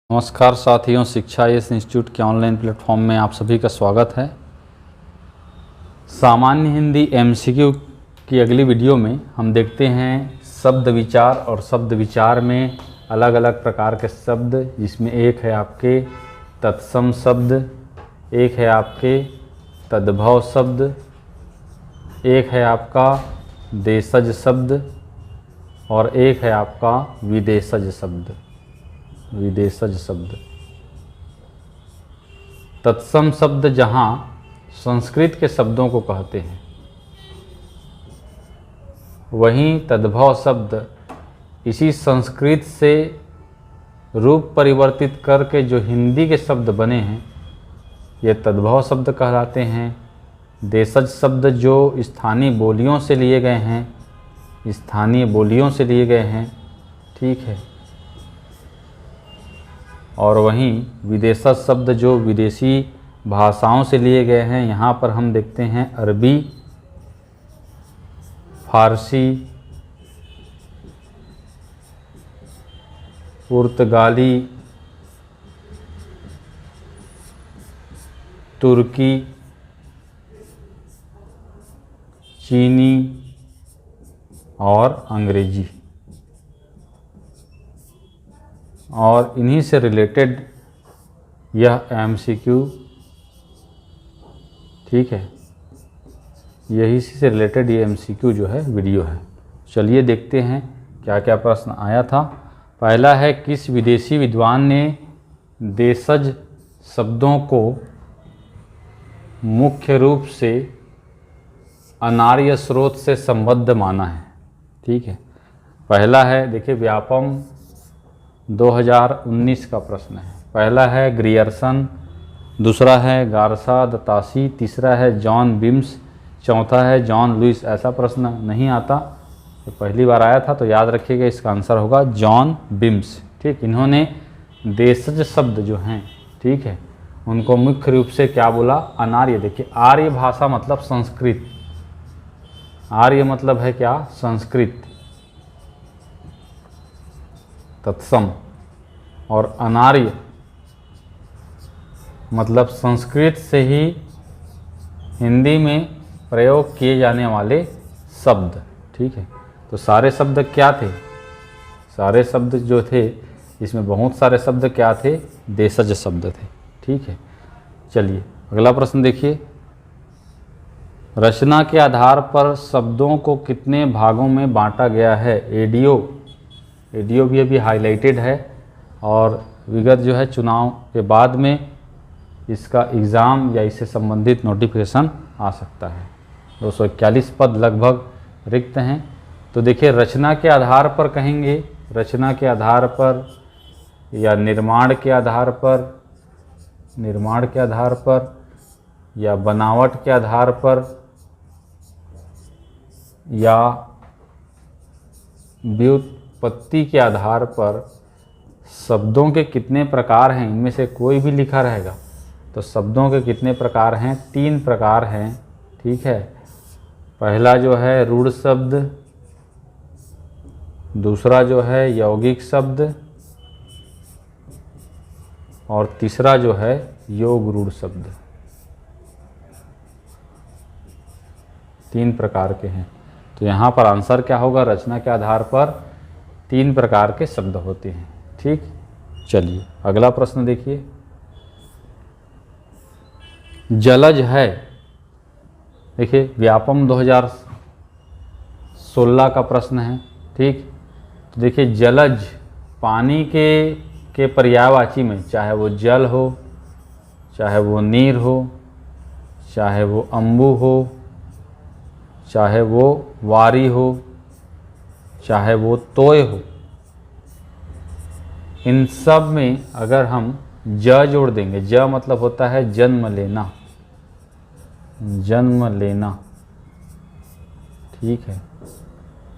नमस्कार साथियों, शिक्षा एस इंस्टीट्यूट के ऑनलाइन प्लेटफॉर्म में आप सभी का स्वागत है। सामान्य हिंदी एमसीक्यू की अगली वीडियो में हम देखते हैं शब्द विचार। और शब्द विचार में अलग अलग प्रकार के शब्द, जिसमें एक है आपके तत्सम शब्द, एक है आपके तद्भव शब्द, एक है आपका देशज शब्द और एक है आपका विदेशज शब्द। विदेशज शब्द। तत्सम शब्द जहाँ संस्कृत के शब्दों को कहते हैं, वहीं तद्भव शब्द इसी संस्कृत से रूप परिवर्तित करके जो हिंदी के शब्द बने हैं, ये तद्भव शब्द कहलाते हैं। देशज शब्द जो स्थानीय बोलियों से लिए गए हैं, स्थानीय बोलियों से लिए गए हैं, ठीक है। और वहीं विदेशज शब्द जो विदेशी भाषाओं से लिए गए हैं। यहाँ पर हम देखते हैं अरबी, फारसी, पुर्तगाली, तुर्की, चीनी और अंग्रेजी। और इन्हीं से रिलेटेड यह एमसीक्यू, ठीक है, यही से रिलेटेड ये एमसीक्यू जो है वीडियो है। चलिए देखते हैं क्या क्या प्रश्न आया था। पहला है, किस विदेशी विद्वान ने देशज शब्दों को मुख्य रूप से अनार्य स्रोत से संबद्ध माना है। ठीक है, पहला है, देखिए व्यापम 2019 का प्रश्न है। पहला है ग्रियर्सन, दूसरा है गार्सा दतासी, तीसरा है जॉन बिम्स, चौथा है जॉन लुइस। ऐसा प्रश्न नहीं आता, तो पहली बार आया था, तो याद रखिएगा इसका आंसर होगा जॉन बिम्स। ठीक, इन्होंने देशज शब्द जो हैं, ठीक है, उनको मुख्य रूप से क्या बोला? अनार्य। देखिए आर्य भाषा मतलब संस्कृत, आर्य मतलब है क्या? संस्कृत, तत्सम। और अनार्य मतलब संस्कृत से ही हिंदी में प्रयोग किए जाने वाले शब्द। ठीक है, तो सारे शब्द क्या थे? सारे शब्द जो थे, इसमें बहुत सारे शब्द क्या थे? देशज शब्द थे। ठीक है, चलिए अगला प्रश्न देखिए। रचना के आधार पर शब्दों को कितने भागों में बांटा गया है? एडीओ, एडीओ भी अभी हाईलाइटेड है और विगत जो है चुनाव के बाद में इसका एग्ज़ाम या इससे संबंधित नोटिफिकेशन आ सकता है। 241 पद लगभग रिक्त हैं। तो देखिए रचना के आधार पर कहेंगे, रचना के आधार पर या निर्माण के आधार पर, निर्माण के आधार पर या बनावट के आधार पर या व्युत्पत्ति के आधार पर शब्दों के कितने प्रकार हैं, इनमें से कोई भी लिखा रहेगा। तो शब्दों के कितने प्रकार हैं? 3 प्रकार हैं। ठीक है, पहला जो है रूढ़ शब्द, दूसरा जो है यौगिक शब्द और तीसरा जो है योग रूढ़ शब्द। 3 प्रकार के हैं। तो यहाँ पर आंसर क्या होगा? रचना के आधार पर 3 प्रकार के शब्द होते हैं। ठीक, चलिए अगला प्रश्न देखिए। जलज है, देखिए व्यापम 2016 का प्रश्न है। ठीक, तो देखिए जलज पानी के पर्यायवाची में, चाहे वो जल हो, चाहे वो नीर हो, चाहे वो अम्बु हो, चाहे वो वारी हो, चाहे वो तोय हो, इन सब में अगर हम ज जोड़ देंगे, ज मतलब होता है जन्म लेना, जन्म लेना। ठीक है,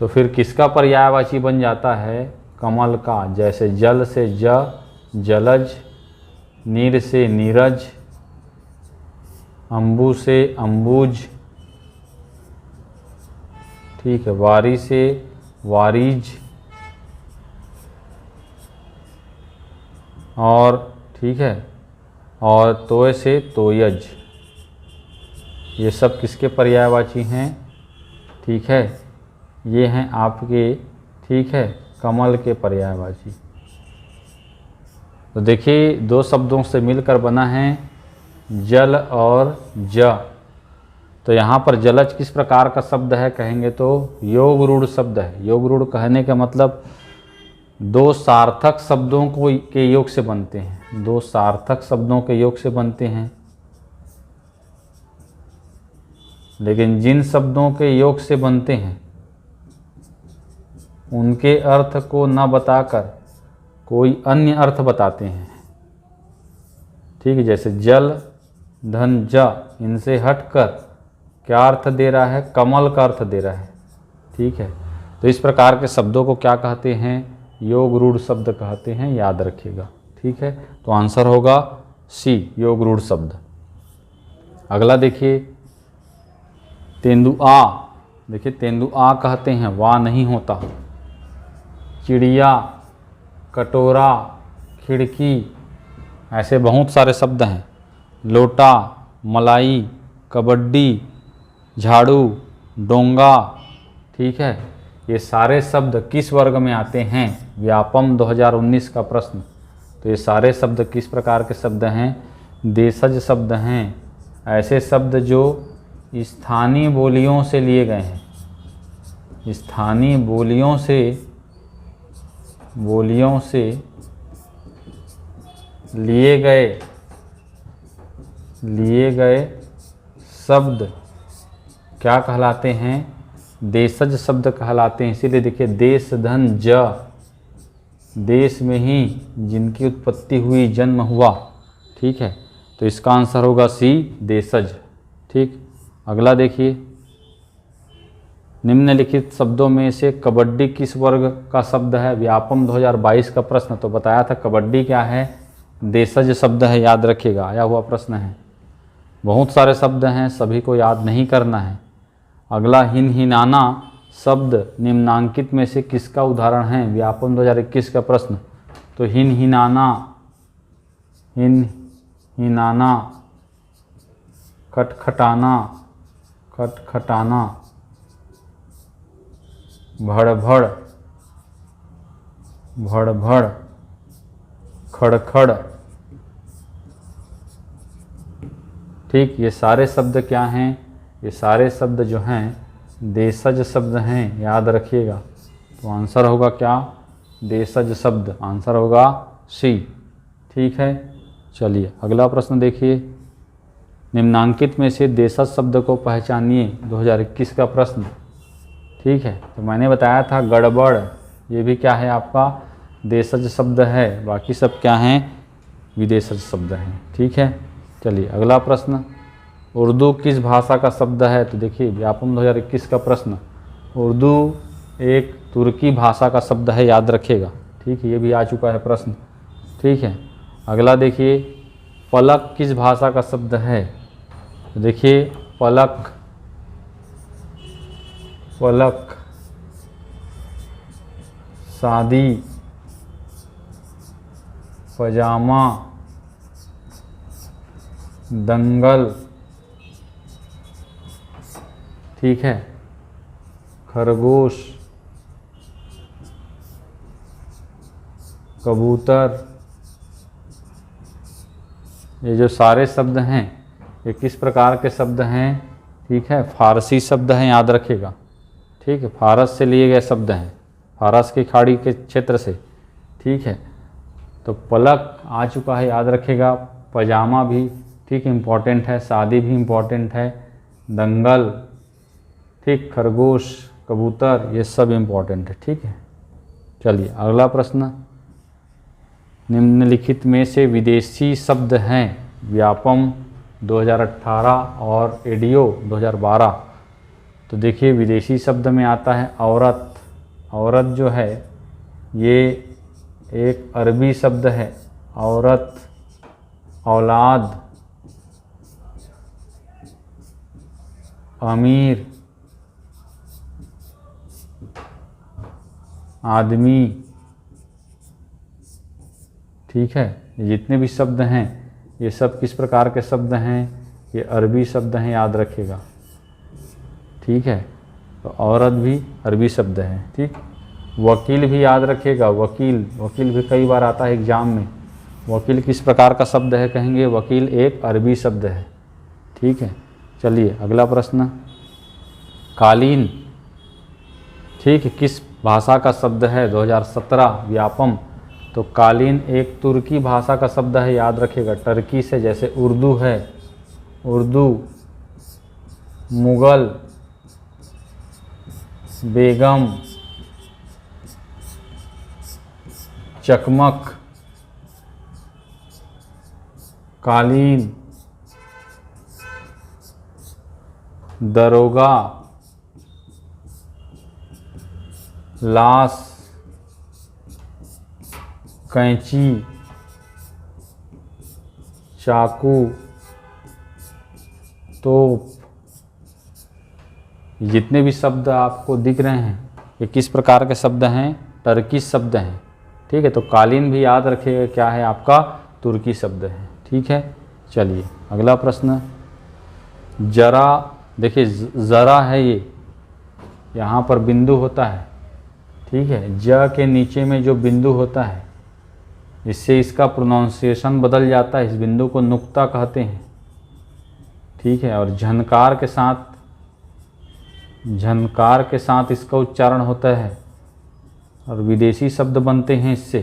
तो फिर किसका पर्यायवाची बन जाता है? कमल का। जैसे जल से ज, जलज, नीर से नीरज, अम्बु से अम्बुज, ठीक है, वारी से वारीज, और ठीक है, और तोय से तोयज, ये सब किसके पर्यायवाची हैं? ठीक है, ये हैं आपके, ठीक है, कमल के पर्यायवाची। तो देखिए दो शब्दों से मिलकर बना है जल और ज। तो यहाँ पर जलज किस प्रकार का शब्द है कहेंगे तो योग रूढ़ शब्द है। योग रूढ़ कहने का मतलब दो सार्थक शब्दों को के योग से बनते हैं, दो सार्थक शब्दों के योग से बनते हैं। लेकिन जिन शब्दों के योग से बनते हैं उनके अर्थ को न बताकर कोई अन्य अर्थ बताते हैं। ठीक है, जैसे जल धन ज, इनसे हटकर क्या अर्थ दे रहा है? कमल का अर्थ दे रहा है। ठीक है, तो इस प्रकार के शब्दों को क्या कहते हैं? योग रूढ़ शब्द कहते हैं, याद रखिएगा। ठीक है, तो आंसर होगा सी, योग रूढ़ शब्द। अगला देखिए तेंदुआ। देखिए तेंदुआ कहते हैं, वाह नहीं होता। चिड़िया, कटोरा, खिड़की, ऐसे बहुत सारे शब्द हैं। लोटा, मलाई, कबड्डी, झाड़ू, डोंगा। ठीक है, ये सारे शब्द किस वर्ग में आते हैं? व्यापम 2019 का प्रश्न। तो ये सारे शब्द किस प्रकार के शब्द हैं? देशज शब्द हैं। ऐसे शब्द जो स्थानीय बोलियों से लिए गए हैं, स्थानीय बोलियों से लिए गए शब्द क्या कहलाते हैं? देशज शब्द कहलाते हैं। इसीलिए देखिए देश धन ज, देश में ही जिनकी उत्पत्ति हुई, जन्म हुआ। ठीक है, तो इसका आंसर होगा सी, देशज। ठीक, अगला देखिए निम्नलिखित शब्दों में से कबड्डी किस वर्ग का शब्द है? व्यापम 2022 का प्रश्न। तो बताया था कबड्डी क्या है? देशज शब्द है, याद रखिएगा, आया हुआ प्रश्न है। बहुत सारे शब्द हैं, सभी को याद नहीं करना है। अगला हिनहिनाना शब्द निम्नांकित में से किसका उदाहरण है? व्यापम 2021 का प्रश्न। तो हिनहिनाना, हिनहिनाना, खटखटाना, खटखटाना, भड़भड़, भड़भड़, खड़खड़। ठीक, ये सारे शब्द क्या हैं? ये सारे शब्द जो हैं देशज शब्द हैं, याद रखिएगा। तो आंसर होगा क्या? देशज शब्द। आंसर होगा सी। ठीक है, चलिए अगला प्रश्न देखिए। निम्नांकित में से देशज शब्द को पहचानिए, 2021 का प्रश्न। ठीक है, तो मैंने बताया था गड़बड़, ये भी क्या है आपका? देशज शब्द है। बाकी सब क्या हैं? विदेशज शब्द हैं। ठीक है, चलिए अगला प्रश्न। उर्दू किस भाषा का शब्द है? तो देखिए व्यापम 2021 का प्रश्न। उर्दू एक तुर्की भाषा का शब्द है, याद रखिएगा। ठीक है, ये भी आ चुका है प्रश्न। ठीक है, अगला देखिए पलक किस भाषा का शब्द है? तो देखिए पलक, पलक, शादी, पजामा, दंगल। ठीक है, खरगोश, कबूतर। ये जो सारे शब्द हैं ये किस प्रकार के शब्द हैं? ठीक है, फारसी शब्द हैं, याद रखिएगा। ठीक है, फारस से लिए गए शब्द हैं, फारस की खाड़ी के क्षेत्र से। ठीक है, तो पलक आ चुका है, याद रखिएगा। पजामा भी ठीक इम्पॉर्टेंट है, शादी भी इम्पॉर्टेंट है, दंगल, ठीक, खरगोश, कबूतर, ये सब इम्पॉर्टेंट है। ठीक है, चलिए अगला प्रश्न। निम्नलिखित में से विदेशी शब्द हैं? व्यापम 2018 और एडियो 2012। तो देखिए विदेशी शब्द में आता है औरत। औरत जो है ये एक अरबी शब्द है। औरत, औलाद, अमीर, आदमी। ठीक है, जितने भी शब्द हैं ये सब किस प्रकार के शब्द हैं, ये अरबी शब्द हैं, याद रखिएगा। ठीक है, तो औरत भी अरबी शब्द है। ठीक, वकील भी याद रखिएगा, वकील भी कई बार आता है एग्जाम में। वकील किस प्रकार का शब्द है, कहेंगे वकील एक अरबी शब्द है। ठीक है, चलिए अगला प्रश्न, कालीन, ठीक है, किस भाषा का शब्द है, 2017 व्यापम। तो कालीन एक तुर्की भाषा का शब्द है, याद रखिएगा, टर्की से, जैसे उर्दू है, उर्दू, मुगल, बेगम, चकमक, कालीन, दरोगा, लाश, कैंची, चाकू, तोप, जितने भी शब्द आपको दिख रहे हैं ये किस प्रकार के शब्द हैं, टर्की शब्द हैं। ठीक है, तो कालीन भी याद रखिएगा क्या है आपका, तुर्की शब्द है। ठीक है, चलिए अगला प्रश्न, जरा, देखिए ज़रा है ये, यहाँ पर बिंदु होता है। ठीक है, ज के नीचे में जो बिंदु होता है इससे इसका प्रोनाउंसिएशन बदल जाता है, इस बिंदु को नुक्ता कहते हैं। ठीक है, और झनकार के साथ इसका उच्चारण होता है और विदेशी शब्द बनते हैं इससे,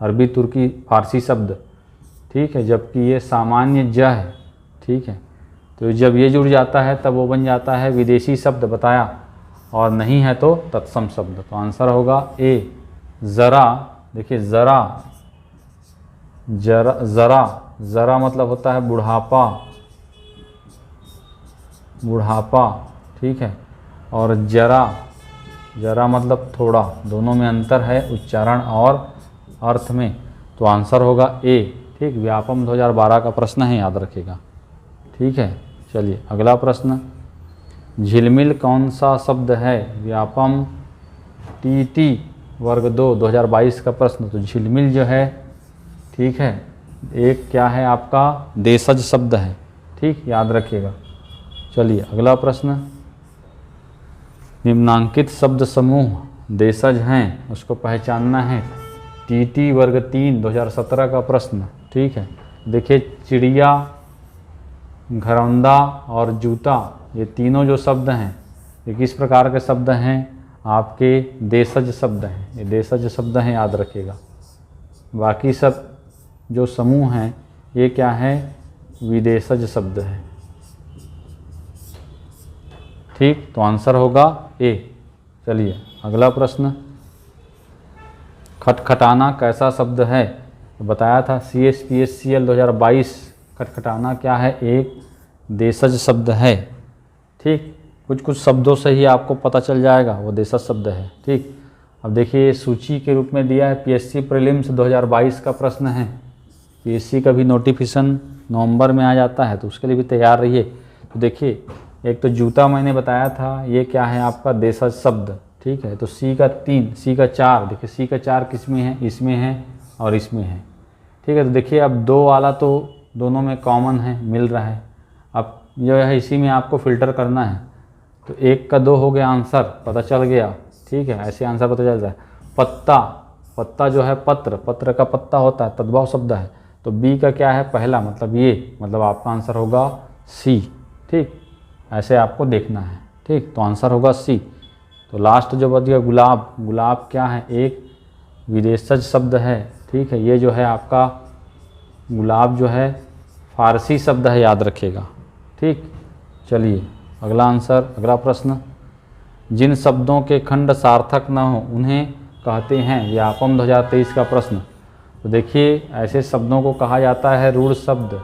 अरबी, तुर्की, फारसी शब्द। ठीक है, जबकि ये सामान्य ज है। ठीक है, तो जब ये जुड़ जाता है तब वो बन जाता है विदेशी शब्द, बताया, और नहीं है तो तत्सम शब्द। तो आंसर होगा ए, ज़रा। देखिए ज़रा, ज़रा मतलब होता है बुढ़ापा, ठीक है, और जरा मतलब थोड़ा, दोनों में अंतर है उच्चारण और अर्थ में। तो आंसर होगा ए। ठीक, व्यापम 2012 का प्रश्न है, याद रखिएगा। ठीक है, चलिए अगला प्रश्न, झिलमिल कौन सा शब्द है, व्यापम टीटी वर्ग 2 2022 का प्रश्न। तो झिलमिल जो है, ठीक है, एक क्या है आपका, देशज शब्द है। ठीक, याद रखिएगा। चलिए अगला प्रश्न, निम्नांकित शब्द समूह देशज हैं, उसको पहचानना है। टीटी वर्ग 3 2017 का प्रश्न। ठीक है, देखिए चिड़िया, घरौंदा और जूता, ये तीनों जो शब्द हैं ये किस प्रकार के शब्द हैं, आपके देशज शब्द हैं। ये देशज शब्द हैं, याद रखिएगा। बाकी सब जो समूह हैं ये क्या है, विदेशज शब्द है। ठीक, तो आंसर होगा ए। चलिए अगला प्रश्न, खटखटाना कैसा शब्द है, तो बताया था CSPSCL 2022, खटखटाना क्या है, एक देशज शब्द है। ठीक, कुछ शब्दों से ही आपको पता चल जाएगा वो देशज शब्द है। ठीक, अब देखिए सूची के रूप में दिया है, PSC प्रीलिम्स 2022 का प्रश्न है। PSC का भी नोटिफिकेशन नवंबर में आ जाता है, तो उसके लिए भी तैयार रहिए। तो देखिए, एक तो जूता मैंने बताया था, ये क्या है आपका, देशज शब्द। ठीक है, तो C का 3, C का 4, देखिए C का 4 किस में है, इसमें है और इसमें है। ठीक है, तो देखिए अब 2 वाला तो दोनों में कॉमन है, मिल रहा है। अब जो है इसी में आपको फ़िल्टर करना है। तो 1 का 2 हो गया आंसर, पता चल गया। ठीक है, ऐसे आंसर पता चलता है। पत्ता जो है, पत्र का पत्ता होता है, तद्भव शब्द है। तो B का क्या है, पहला, मतलब ये, मतलब आपका आंसर होगा C। ठीक, ऐसे आपको देखना है। ठीक, तो आंसर होगा C। तो लास्ट जो बच गया गुलाब क्या है, एक विदेशज शब्द है। ठीक है, ये जो है आपका गुलाब जो है फारसी शब्द है, याद रखिएगा। ठीक, चलिए अगला प्रश्न, जिन शब्दों के खंड सार्थक न हो उन्हें कहते हैं, व्यापम 2023 का प्रश्न। तो देखिए ऐसे शब्दों को कहा जाता है रूढ़ शब्द।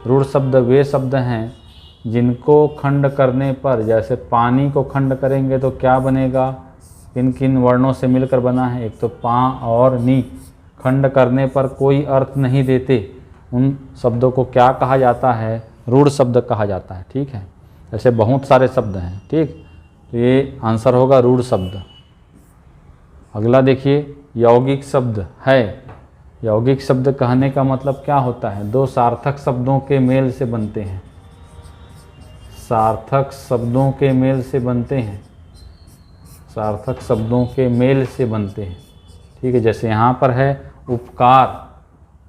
रूढ़ शब्द वे शब्द हैं जिनको खंड करने पर, जैसे पानी को खंड करेंगे तो क्या बनेगा, किन किन वर्णों से मिलकर बना है, एक तो पा और नी। खंड करने पर कोई अर्थ नहीं देते, उन शब्दों को क्या कहा जाता है, रूढ़ शब्द कहा जाता है। ठीक है, ऐसे बहुत सारे शब्द हैं। ठीक, तो ये आंसर होगा रूढ़ शब्द। अगला देखिए, यौगिक शब्द है, यौगिक शब्द कहने का मतलब क्या होता है? दो सार्थक शब्दों के मेल से बनते हैं, सार्थक शब्दों के मेल से बनते हैं, सार्थक शब्दों के मेल से बनते हैं। ठीक है, जैसे यहाँ पर है उपकार,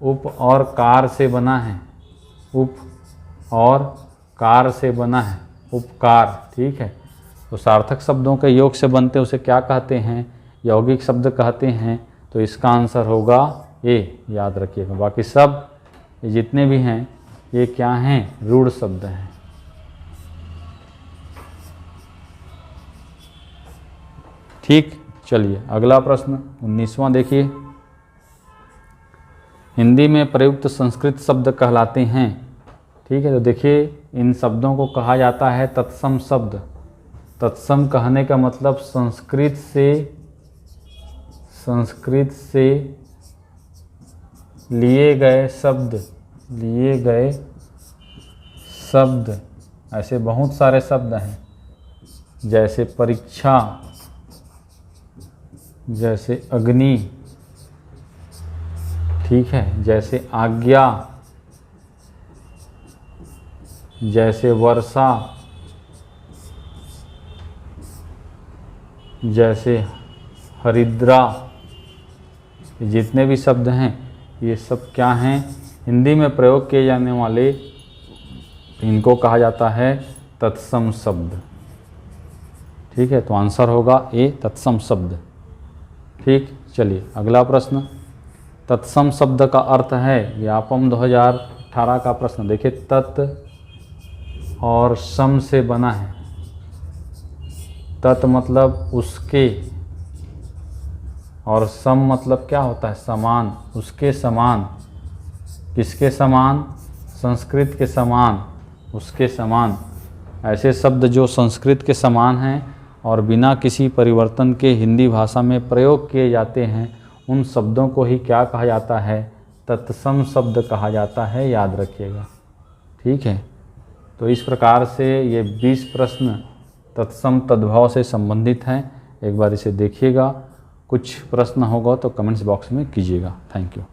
उप और कार से बना है, उप और कार से बना है उपकार। ठीक है, तो सार्थक शब्दों के योग से बनते उसे क्या कहते हैं? यौगिक शब्द कहते हैं। तो इसका आंसर होगा ए, याद रखिएगा। बाकी सब जितने भी हैं ये क्या हैं? रूढ़ शब्द हैं। ठीक, चलिए अगला प्रश्न 19वां देखिए। हिंदी में प्रयुक्त संस्कृत शब्द कहलाते हैं। ठीक है, तो देखिए इन शब्दों को कहा जाता है तत्सम शब्द। तत्सम कहने का मतलब संस्कृत से लिए गए शब्द, ऐसे बहुत सारे शब्द हैं, जैसे परीक्षा, जैसे अग्नि, ठीक है, जैसे आज्ञा, जैसे वर्षा, जैसे हरिद्रा, जितने भी शब्द हैं ये सब क्या हैं? हिंदी में प्रयोग किए जाने वाले, इनको कहा जाता है तत्सम शब्द। ठीक है, तो आंसर होगा ए, तत्सम शब्द। ठीक, चलिए अगला प्रश्न। तत्सम शब्द का अर्थ है, व्यापम 2018 का प्रश्न देखिए। तत् और सम से बना है। तत् मतलब उसके, और सम मतलब क्या होता है? समान, उसके समान। किसके समान? संस्कृत के समान, उसके समान। ऐसे शब्द जो संस्कृत के समान हैं और बिना किसी परिवर्तन के हिंदी भाषा में प्रयोग किए जाते हैं, उन शब्दों को ही क्या कहा जाता है? तत्सम शब्द कहा जाता है, याद रखिएगा। ठीक है, तो इस प्रकार से ये 20 प्रश्न तत्सम तद्भव से संबंधित हैं। एक बार इसे देखिएगा, कुछ प्रश्न होगा तो कमेंट्स बॉक्स में कीजिएगा। Thank you.